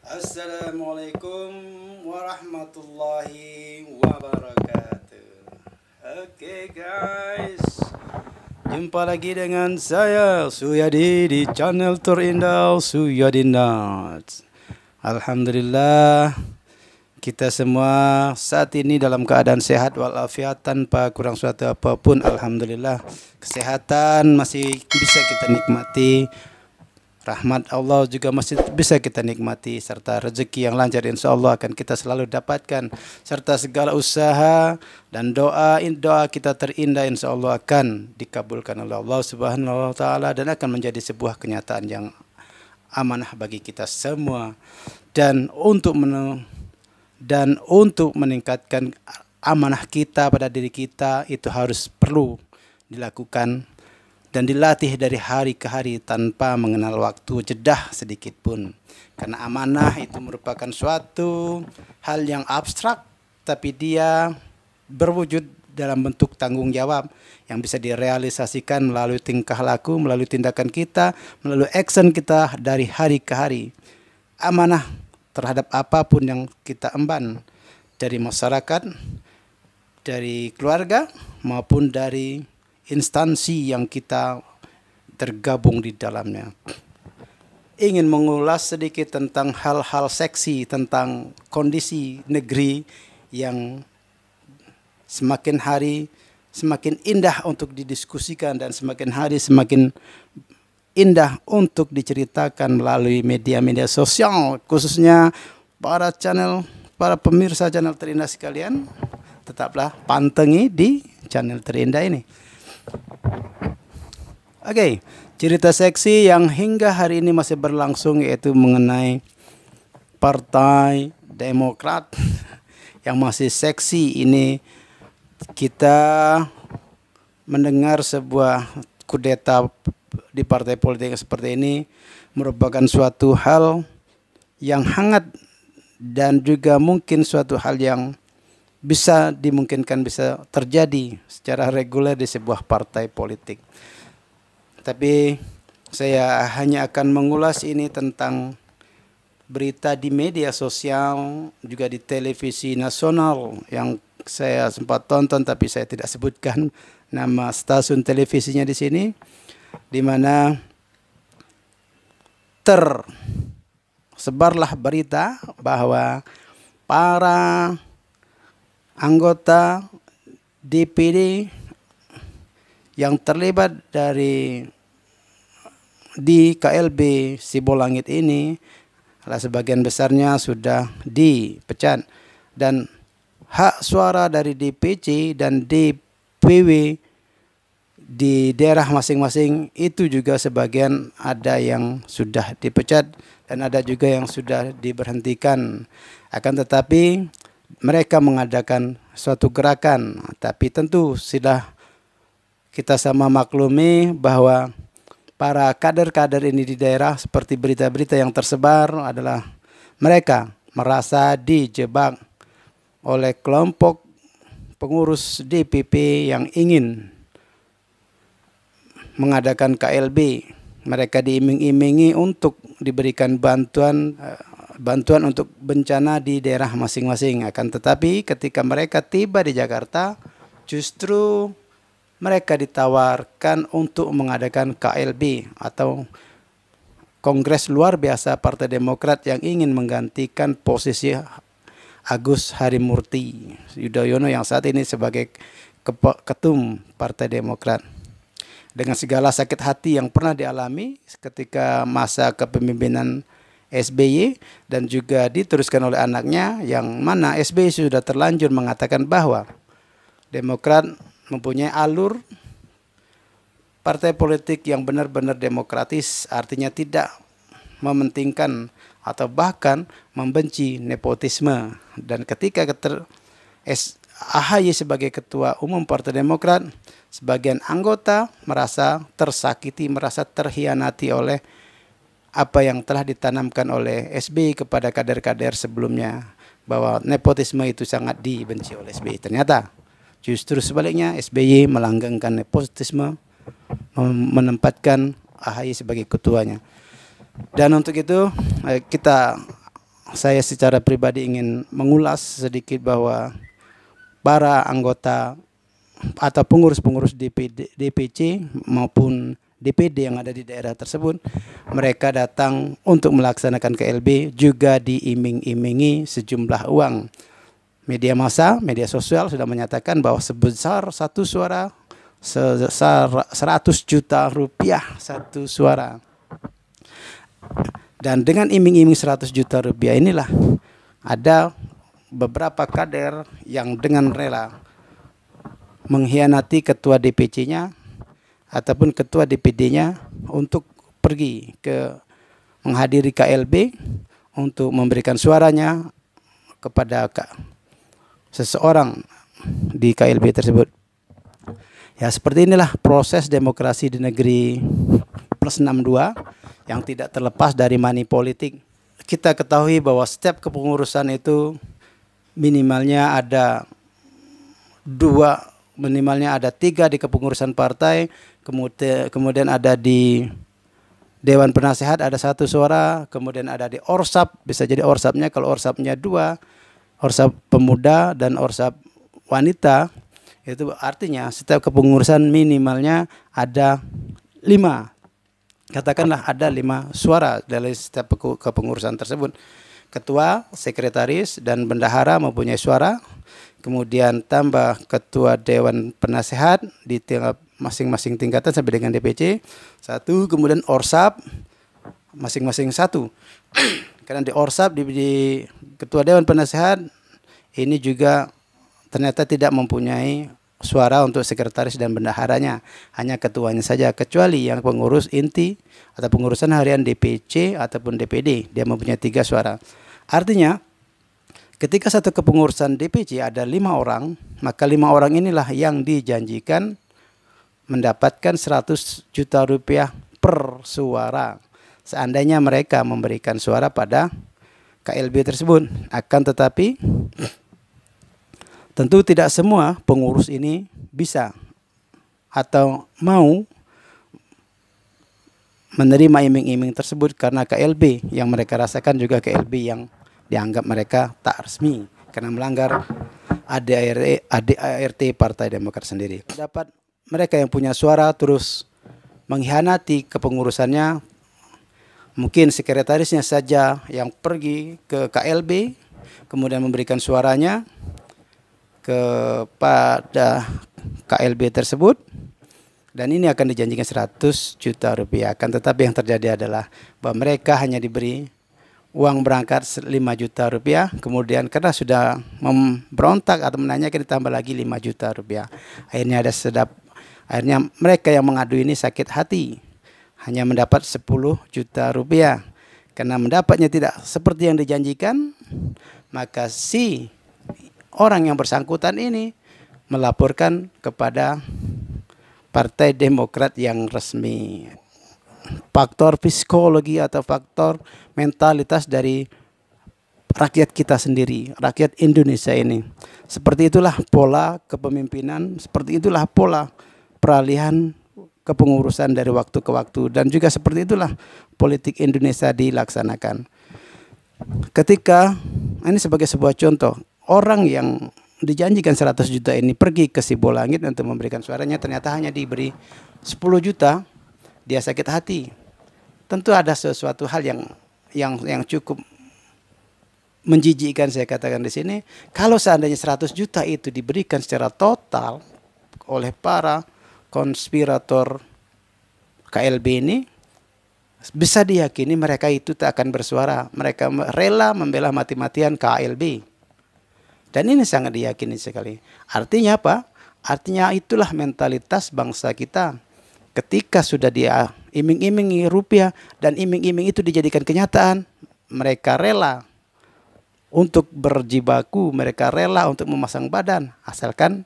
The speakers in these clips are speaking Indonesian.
Assalamualaikum warahmatullahi wabarakatuh. Oke guys, jumpa lagi dengan saya Suyadi di channel terindah Suyadi Nuts. Alhamdulillah kita semua saat ini dalam keadaan sehat walafiat tanpa kurang suatu apapun. Alhamdulillah kesehatan masih bisa kita nikmati. Rahmat Allah juga masih bisa kita nikmati, serta rezeki yang lancar insya Allah akan kita selalu dapatkan, serta segala usaha dan doa kita terindah insya Allah akan dikabulkan oleh Allah Subhanahu wa Ta'ala dan akan menjadi sebuah kenyataan yang amanah bagi kita semua. Dan untuk meningkatkan amanah kita pada diri kita itu harus perlu dilakukan dan dilatih dari hari ke hari tanpa mengenal waktu jedah sedikit pun. Karena amanah itu merupakan suatu hal yang abstrak, tapi dia berwujud dalam bentuk tanggung jawab yang bisa direalisasikan melalui tingkah laku, melalui tindakan kita, melalui action kita dari hari ke hari. Amanah terhadap apapun yang kita emban, dari masyarakat, dari keluarga, maupun dari instansi yang kita tergabung di dalamnya. Ingin mengulas sedikit tentang hal-hal seksi tentang kondisi negeri yang semakin hari semakin indah untuk didiskusikan dan semakin hari semakin indah untuk diceritakan melalui media-media sosial, khususnya para pemirsa channel terindah sekalian. Tetaplah pantengi di channel terindah ini. Oke, cerita seksi yang hingga hari ini masih berlangsung yaitu mengenai Partai Demokrat yang masih seksi ini. Kita mendengar sebuah kudeta di partai politik seperti ini merupakan suatu hal yang hangat dan juga mungkin suatu hal yang bisa dimungkinkan bisa terjadi secara reguler di sebuah partai politik. Tapi saya hanya akan mengulas ini tentang berita di media sosial, juga di televisi nasional yang saya sempat tonton tapi saya tidak sebutkan nama stasiun televisinya di sini, di mana tersebarlah berita bahwa para anggota DPD yang terlibat di KLB Sibolangit ini adalah sebagian besarnya sudah dipecat, dan hak suara dari DPC dan DPW di daerah masing-masing itu juga sebagian ada yang sudah dipecat dan ada juga yang sudah diberhentikan. Akan tetapi mereka mengadakan suatu gerakan, tapi tentu sudah kita sama maklumi bahwa para kader-kader ini di daerah, seperti berita-berita yang tersebar adalah mereka merasa dijebak oleh kelompok pengurus DPP yang ingin mengadakan KLB. Mereka diiming-imingi untuk diberikan bantuan untuk bencana di daerah masing-masing. Akan tetapi ketika mereka tiba di Jakarta, justru mereka ditawarkan untuk mengadakan KLB atau Kongres Luar Biasa Partai Demokrat yang ingin menggantikan posisi Agus Harimurti Yudhoyono yang saat ini sebagai ketum Partai Demokrat. Dengan segala sakit hati yang pernah dialami ketika masa kepemimpinan SBY dan juga diteruskan oleh anaknya, yang mana SBY sudah terlanjur mengatakan bahwa Demokrat mempunyai alur partai politik yang benar-benar demokratis, artinya tidak mementingkan atau bahkan membenci nepotisme. Dan ketika AHY sebagai ketua umum Partai Demokrat, sebagian anggota merasa tersakiti, merasa terhianati oleh apa yang telah ditanamkan oleh SBY kepada kader-kader sebelumnya, bahwa nepotisme itu sangat dibenci oleh SBY. Ternyata justru sebaliknya, SBY melanggengkan nepotisme, menempatkan AHY sebagai ketuanya. Dan untuk itu kita saya secara pribadi ingin mengulas sedikit bahwa para anggota atau pengurus-pengurus DPC maupun DPD yang ada di daerah tersebut, mereka datang untuk melaksanakan KLB juga diiming-imingi sejumlah uang. Media massa, media sosial sudah menyatakan bahwa sebesar satu suara, sebesar 100 juta rupiah satu suara. Dan dengan iming-iming 100 juta rupiah inilah ada beberapa kader yang dengan rela mengkhianati ketua DPC-nya ataupun ketua DPD-nya untuk pergi ke menghadiri KLB untuk memberikan suaranya kepada seseorang di KLB tersebut. Ya, seperti inilah proses demokrasi di negeri plus 62 yang tidak terlepas dari money politik. Kita ketahui bahwa setiap kepengurusan itu minimalnya ada minimalnya ada 3 di kepengurusan partai, kemudian ada di Dewan Penasehat ada 1 suara, kemudian ada di Orsap, bisa jadi Orsapnya kalau Orsapnya 2, Orsap pemuda dan Orsap wanita, itu artinya setiap kepengurusan minimalnya ada 5. Katakanlah ada 5 suara dari setiap kepengurusan tersebut. Ketua, sekretaris, dan bendahara mempunyai suara. Kemudian tambah ketua Dewan Penasehat di masing-masing tingkatan sampai dengan DPC 1, kemudian Orsap masing-masing 1. Karena di Orsap di ketua Dewan Penasehat ini juga ternyata tidak mempunyai suara untuk sekretaris dan bendaharanya, hanya ketuanya saja, kecuali yang pengurus inti atau pengurusan harian DPC ataupun DPD, dia mempunyai 3 suara. Artinya ketika satu kepengurusan DPC ada 5 orang, maka 5 orang inilah yang dijanjikan mendapatkan 100 juta rupiah per suara. Seandainya mereka memberikan suara pada KLB tersebut. Akan tetapi tentu tidak semua pengurus ini bisa atau mau menerima iming-iming tersebut karena KLB yang mereka rasakan juga KLB yang dianggap mereka tak resmi karena melanggar ADART Partai Demokrat sendiri. Dapat mereka yang punya suara terus mengkhianati kepengurusannya, mungkin sekretarisnya saja yang pergi ke KLB kemudian memberikan suaranya kepada KLB tersebut, dan ini akan dijanjikan 100 juta rupiah. Akan tetapi yang terjadi adalah bahwa mereka hanya diberi uang berangkat 5 juta rupiah, kemudian karena sudah memberontak atau menanyakan ditambah lagi 5 juta rupiah. Akhirnya mereka yang mengadu ini sakit hati, hanya mendapat 10 juta rupiah. Karena mendapatnya tidak seperti yang dijanjikan, maka si orang yang bersangkutan ini melaporkan kepada Partai Demokrat yang resmi. Faktor psikologi atau faktor mentalitas dari rakyat kita sendiri, rakyat Indonesia ini. Seperti itulah pola kepemimpinan, seperti itulah pola peralihan kepengurusan dari waktu ke waktu, dan juga seperti itulah politik Indonesia dilaksanakan. Ketika ini sebagai sebuah contoh, orang yang dijanjikan 100 juta ini pergi ke Sibolangit untuk memberikan suaranya, ternyata hanya diberi 10 juta, dia sakit hati. Tentu ada sesuatu hal yang cukup menjijikkan, saya katakan di sini. Kalau seandainya 100 juta itu diberikan secara total oleh para konspirator KLB ini, bisa diyakini mereka itu tak akan bersuara. Mereka rela membela mati-matian KLB. Dan ini sangat diyakini sekali. Artinya apa? Artinya itulah mentalitas bangsa kita. Ketika sudah dia iming-imingi rupiah dan iming-iming itu dijadikan kenyataan, mereka rela untuk berjibaku, mereka rela untuk memasang badan, asalkan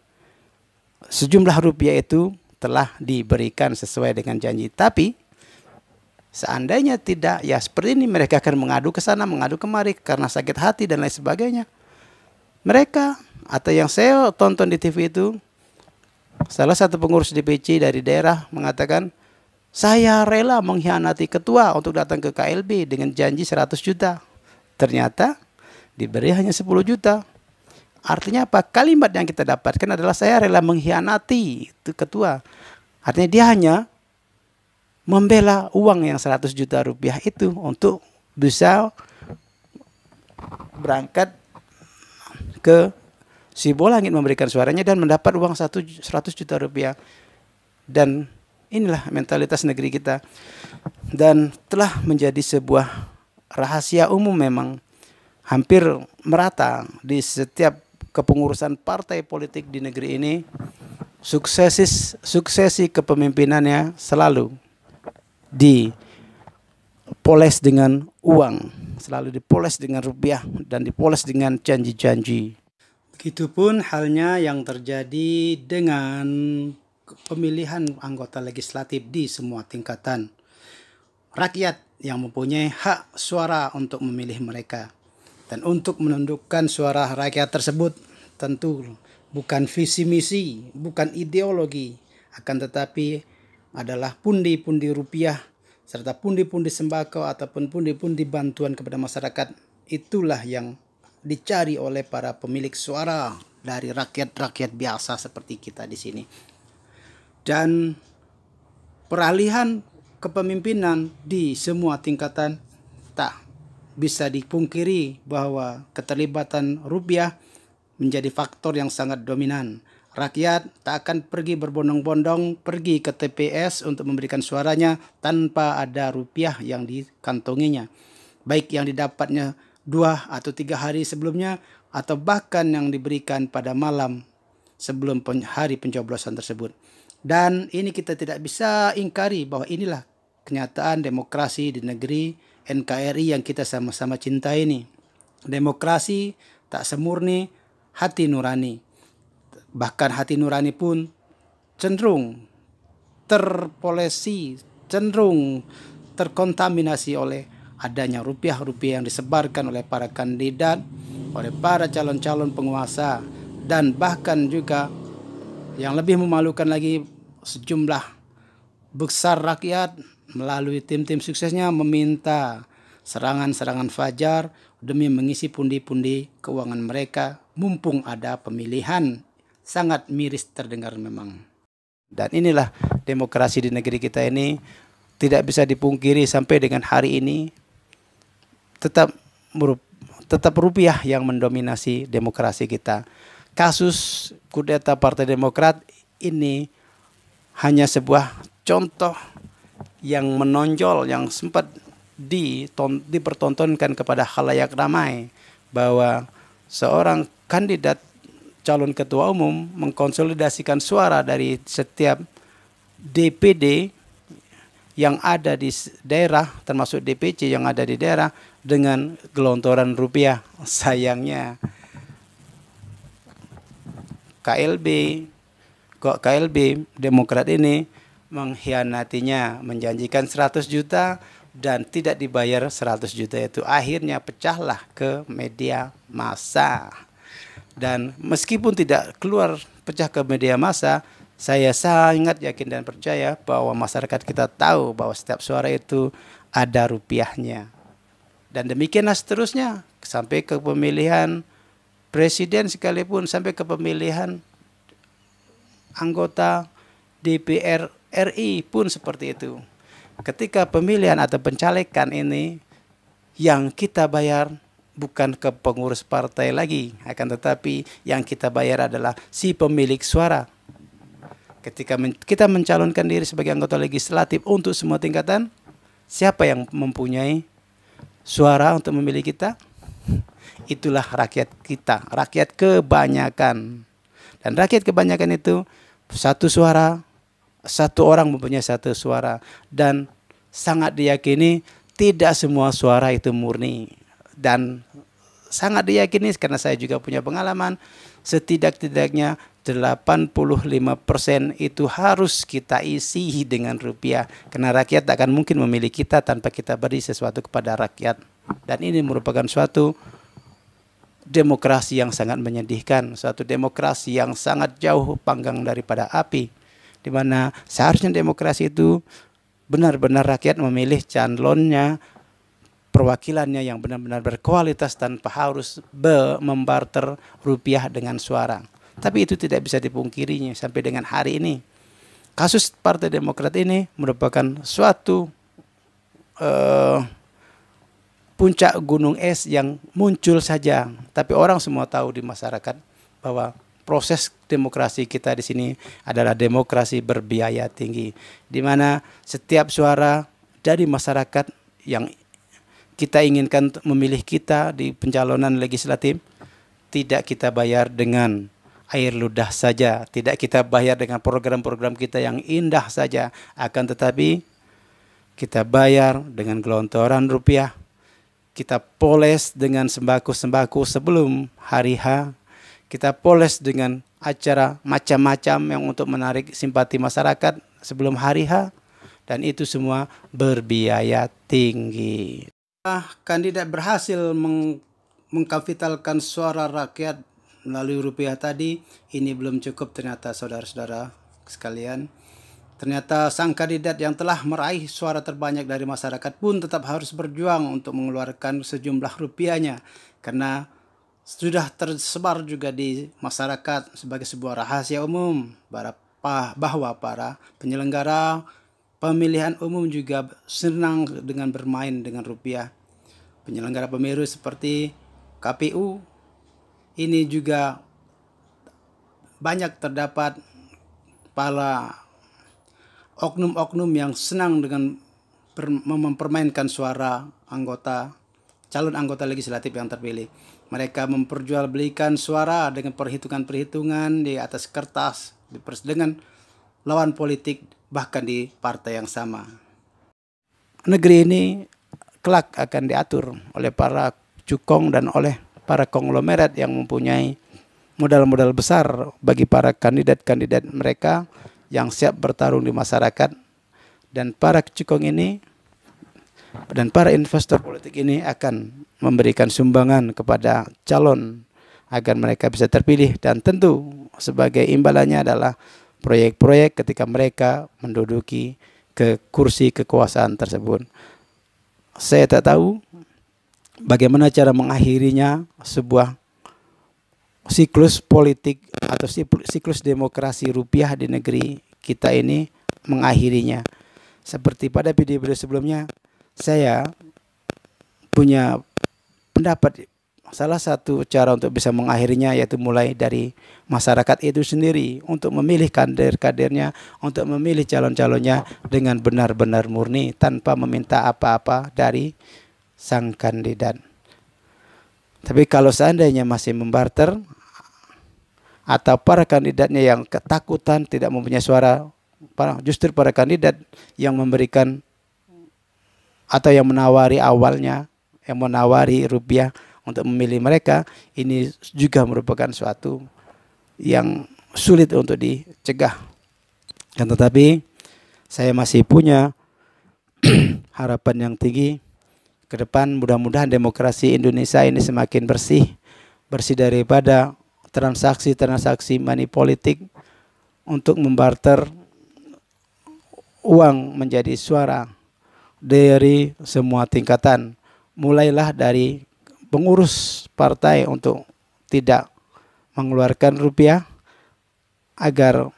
sejumlah rupiah itu telah diberikan sesuai dengan janji. Tapi seandainya tidak, ya seperti ini, mereka akan mengadu ke sana, mengadu kemari karena sakit hati dan lain sebagainya. Mereka atau yang saya tonton di TV itu, salah satu pengurus DPC dari daerah mengatakan, saya rela mengkhianati ketua untuk datang ke KLB dengan janji 100 juta. Ternyata diberi hanya 10 juta. Artinya apa? Kalimat yang kita dapatkan adalah saya rela mengkhianati itu ketua. Artinya dia hanya membela uang yang 100 juta rupiah itu untuk bisa berangkat ke Sibolangit memberikan suaranya dan mendapat uang 100 juta rupiah. Dan inilah mentalitas negeri kita. Dan telah menjadi sebuah rahasia umum memang hampir merata di setiap kepengurusan partai politik di negeri ini. Suksesi kepemimpinannya selalu dipoles dengan uang, selalu dipoles dengan rupiah dan dipoles dengan janji-janji. Begitupun halnya yang terjadi dengan pemilihan anggota legislatif di semua tingkatan. Rakyat yang mempunyai hak suara untuk memilih mereka. Dan untuk menundukkan suara rakyat tersebut tentu bukan visi misi, bukan ideologi, akan tetapi adalah pundi-pundi rupiah serta pundi-pundi sembako ataupun pundi-pundi bantuan kepada masyarakat. Itulah yang dicari oleh para pemilik suara dari rakyat-rakyat biasa seperti kita di sini. Dan peralihan kepemimpinan di semua tingkatan tak bisa dipungkiri bahwa keterlibatan rupiah menjadi faktor yang sangat dominan. Rakyat tak akan pergi berbondong-bondong pergi ke TPS untuk memberikan suaranya tanpa ada rupiah yang dikantonginya. Baik yang didapatnya 2 atau 3 hari sebelumnya atau bahkan yang diberikan pada malam sebelum hari pencoblosan tersebut. Dan ini kita tidak bisa ingkari bahwa inilah kenyataan demokrasi di negeri NKRI yang kita sama-sama cintai ini. Demokrasi tak semurni hati nurani. Bahkan hati nurani pun cenderung terpolesi, cenderung terkontaminasi oleh adanya rupiah-rupiah yang disebarkan oleh para kandidat, oleh para calon-calon penguasa, dan bahkan juga yang lebih memalukan lagi sejumlah besar rakyat melalui tim-tim suksesnya meminta serangan-serangan fajar demi mengisi pundi-pundi keuangan mereka mumpung ada pemilihan. Sangat miris terdengar memang. Dan inilah demokrasi di negeri kita ini tidak bisa dipungkiri sampai dengan hari ini tetap rupiah yang mendominasi demokrasi kita. Kasus kudeta Partai Demokrat ini hanya sebuah contoh yang menonjol yang sempat dipertontonkan kepada khalayak ramai bahwa seorang kandidat calon ketua umum mengkonsolidasikan suara dari setiap DPD yang ada di daerah, termasuk DPC yang ada di daerah, dengan gelontoran rupiah. Sayangnya KLB Demokrat ini mengkhianatinya, menjanjikan 100 juta dan tidak dibayar 100 juta itu. Akhirnya pecahlah ke media massa. Dan meskipun tidak keluar pecah ke media massa, saya sangat yakin dan percaya bahwa masyarakat kita tahu bahwa setiap suara itu ada rupiahnya. Dan demikianlah seterusnya sampai ke pemilihan presiden sekalipun, sampai ke pemilihan anggota DPR RI pun seperti itu. Ketika pemilihan atau pencalekan ini yang kita bayar bukan ke pengurus partai lagi, akan tetapi yang kita bayar adalah si pemilik suara. Ketika kita mencalonkan diri sebagai anggota legislatif untuk semua tingkatan, siapa yang mempunyai suara untuk memilih kita? Itulah rakyat kita, rakyat kebanyakan. Dan rakyat kebanyakan itu satu suara, satu orang mempunyai satu suara. Dan sangat diyakini tidak semua suara itu murni. Dan sangat diyakini karena saya juga punya pengalaman, setidak-tidaknya 85% itu harus kita isi dengan rupiah. Karena rakyat tak akan mungkin memilih kita tanpa kita beri sesuatu kepada rakyat. Dan ini merupakan suatu demokrasi yang sangat menyedihkan, suatu demokrasi yang sangat jauh panggang daripada api, di mana seharusnya demokrasi itu benar-benar rakyat memilih calonnya perwakilannya yang benar-benar berkualitas tanpa harus membarter rupiah dengan suara. Tapi itu tidak bisa dipungkirinya sampai dengan hari ini. Kasus Partai Demokrat ini merupakan suatu puncak gunung es yang muncul saja, tapi orang semua tahu di masyarakat bahwa proses demokrasi kita di sini adalah demokrasi berbiaya tinggi, di mana setiap suara dari masyarakat yang kita inginkan memilih kita di pencalonan legislatif tidak kita bayar dengan air ludah saja, tidak kita bayar dengan program-program kita yang indah saja, akan tetapi kita bayar dengan gelontoran rupiah. Kita poles dengan sembako-sembako sebelum hari H. Kita poles dengan acara macam-macam yang untuk menarik simpati masyarakat sebelum hari H. Dan itu semua berbiaya tinggi. Kandidat berhasil mengkapitalkan suara rakyat melalui rupiah tadi. Ini belum cukup ternyata saudara-saudara sekalian. Ternyata sang kandidat yang telah meraih suara terbanyak dari masyarakat pun tetap harus berjuang untuk mengeluarkan sejumlah rupiahnya. Karena sudah tersebar juga di masyarakat sebagai sebuah rahasia umum bahwa para penyelenggara pemilihan umum juga senang dengan bermain dengan rupiah. Penyelenggara pemilu seperti KPU ini juga banyak terdapat para oknum-oknum yang senang dengan mempermainkan suara calon anggota legislatif yang terpilih. Mereka memperjualbelikan suara dengan perhitungan-perhitungan di atas kertas dengan lawan politik bahkan di partai yang sama. Negeri ini kelak akan diatur oleh para cukong dan oleh para konglomerat yang mempunyai modal-modal besar bagi para kandidat-kandidat mereka yang siap bertarung di masyarakat, dan para cukong ini dan para investor politik ini akan memberikan sumbangan kepada calon agar mereka bisa terpilih, dan tentu sebagai imbalannya adalah proyek-proyek ketika mereka menduduki ke kursi kekuasaan tersebut. Saya tak tahu bagaimana cara mengakhirinya sebuah siklus politik atau siklus demokrasi rupiah di negeri kita ini, mengakhirinya. Seperti pada video-video sebelumnya, saya punya pendapat salah satu cara untuk bisa mengakhirinya yaitu mulai dari masyarakat itu sendiri untuk memilih kader-kadernya, untuk memilih calon-calonnya dengan benar-benar murni tanpa meminta apa-apa dari sang kandidat. Tapi kalau seandainya masih membarter atau para kandidatnya yang ketakutan tidak mempunyai suara, justru para kandidat yang memberikan atau yang menawari awalnya, yang menawari rupiah untuk memilih mereka, ini juga merupakan suatu yang sulit untuk dicegah. Dan tetapi saya masih punya harapan yang tinggi ke depan, mudah-mudahan demokrasi Indonesia ini semakin bersih daripada transaksi-transaksi money politik untuk membarter uang menjadi suara dari semua tingkatan. Mulailah dari pengurus partai untuk tidak mengeluarkan rupiah agar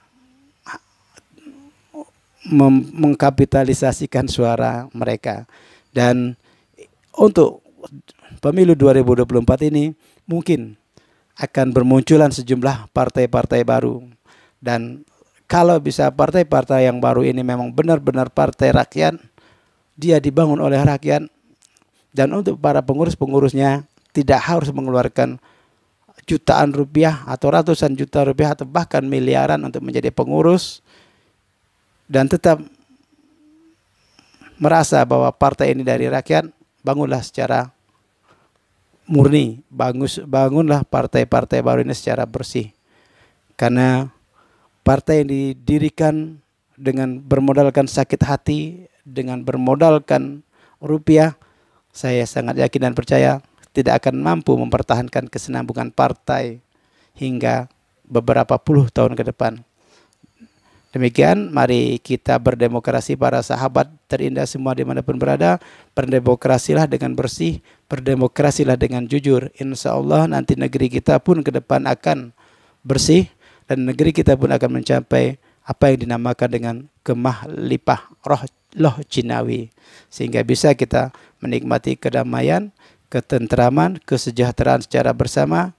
mengkapitalisasikan suara mereka. Dan untuk pemilu 2024 ini mungkin akan bermunculan sejumlah partai-partai baru, dan kalau bisa partai-partai yang baru ini memang benar-benar partai rakyat, dia dibangun oleh rakyat, dan untuk para pengurus-pengurusnya tidak harus mengeluarkan jutaan rupiah atau ratusan juta rupiah atau bahkan miliaran untuk menjadi pengurus, dan tetap merasa bahwa partai ini dari rakyat. Bangunlah secara murni, bangunlah partai-partai baru ini secara bersih. Karena partai yang didirikan dengan bermodalkan sakit hati, dengan bermodalkan rupiah, saya sangat yakin dan percaya tidak akan mampu mempertahankan kesinambungan partai hingga beberapa puluh tahun ke depan. Demikian, mari kita berdemokrasi para sahabat terindah semua dimanapun berada. Berdemokrasilah dengan bersih, berdemokrasilah dengan jujur. Insya Allah nanti negeri kita pun ke depan akan bersih dan negeri kita pun akan mencapai apa yang dinamakan dengan kemah lipah loh Cinawi. Sehingga bisa kita menikmati kedamaian, ketentraman, kesejahteraan secara bersama.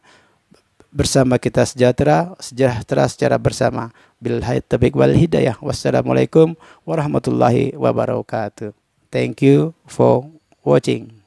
Bersama kita sejahtera secara bersama. Bil taufiq wal hidayah. Wassalamualaikum warahmatullahi wabarakatuh. Thank you for watching.